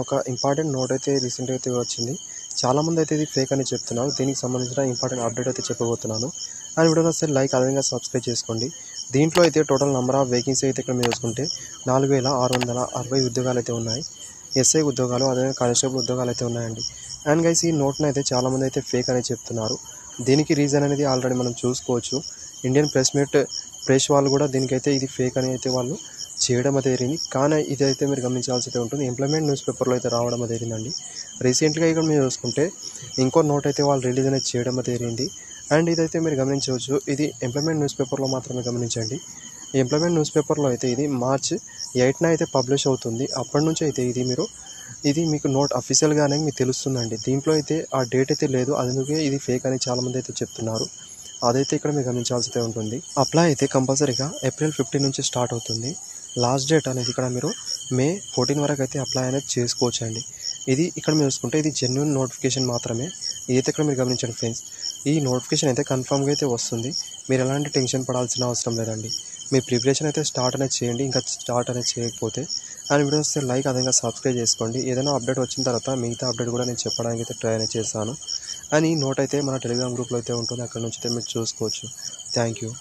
ఒక important note అయితే రీసెంట్గా అయితే వచ్చింది. చాలామంది అయితే ఇది ఫేక్ అని చెప్తున్నారు. దీనికి సంబంధించిన ఇంపార్టెంట్ అప్డేట్ అయితే చెప్పబోతున్నాను. అండ్ వీడియో నచ్చితే లైక్ అదేవిధంగా సబ్స్క్రైబ్ చేసుకోండి. దీంట్లో అయితే టోటల్ నెంబర్ ఆఫ్ వేకెన్సీ అయితే ఇక్కడ మీరు చూసుకుంటే 4660 ఉద్యోగాలు అయితే ఉన్నాయి. ఎస్ఐ ఉద్యోగాలు అదేవిధంగా కానిస్టేబుల్ ఉద్యోగాలు అయితే ఉన్నాయండి. అండ్ గైస్ ఈ నోట్ను అయితే చాలామంది అయితే ఫేక్ అని చెప్తున్నారు. దీనికి రీజన్ అనేది ఆల్రెడీ మనం చూసుకోవచ్చు. ఇండియన్ ప్రెస్ వాళ్ళు కూడా దీనికైతే ఇది ఫేక్ అని అయితే వాళ్ళు చేయడం అయితే జరిగింది. కానీ ఇదైతే మీరు గమనించాల్సి అయితే ఉంటుంది. ఎంప్లాయ్మెంట్ న్యూస్ పేపర్లో అయితే రావడం అయితే జరిగిందండి. రీసెంట్గా ఇక్కడ మీరు చూసుకుంటే ఇంకో నోట్ అయితే వాళ్ళు రిలీజ్ అనేది చేయడం అయితే జరిగింది. అండ్ ఇదైతే మీరు గమనించవచ్చు. ఇది ఎంప్లాయ్మెంట్ న్యూస్ పేపర్లో మాత్రమే గమనించండి. ఈ ఎంప్లాయ్మెంట్ న్యూస్ పేపర్లో అయితే ఇది మార్చ్ 8న అయితే పబ్లిష్ అవుతుంది. అప్పటి నుంచి అయితే ఇది మీకు నోట్ అఫీషియల్గానే మీకు తెలుస్తుందండి. దీంట్లో అయితే ఆ డేట్ అయితే లేదు. అందుకే ఇది ఫేక్ అని చాలామంది అయితే చెప్తున్నారు. అదైతే ఇక్కడ మీరు గమనించాల్సి ఉంటుంది. అప్లై అయితే కంపల్సరీగా ఏప్రిల్ 15 నుంచి స్టార్ట్ అవుతుంది. లాస్ట్ డేట్ అనేది ఇక్కడ మీరు మే 14 వరకు అయితే అప్లై అనేది చేసుకోవచ్చండి. ఇది ఇక్కడ మీరు చూసుకుంటే ఇది జెన్యూన్ నోటిఫికేషన్ మాత్రమే. ఇదైతే ఇక్కడ మీరు గమనించండి ఫ్రెండ్స్. ఈ నోటిఫికేషన్ అయితే కన్ఫామ్గా అయితే వస్తుంది. మీరు ఎలాంటి టెన్షన్ పడాల్సిన అవసరం లేదండి. మీ ప్రిపరేషన్ అయితే స్టార్ట్ అనేది చేయండి. ఇంకా స్టార్ట్ అనేది చేయకపోతే అండ్ వీడియో వస్తే లైక్ అదేవిధంగా సబ్స్క్రైబ్ చేసుకోండి. ఏదైనా అప్డేట్ వచ్చిన తర్వాత మిగతా అప్డేట్ కూడా నేను చెప్పడానికి అయితే ట్రై అనేది చేస్తాను. అండ్ ఈ నోట్ అయితే మన టెలిగ్రామ్ గ్రూప్లో అయితే ఉంటుంది. అక్కడ నుంచి అయితే మీరు చూసుకోవచ్చు. Thank you.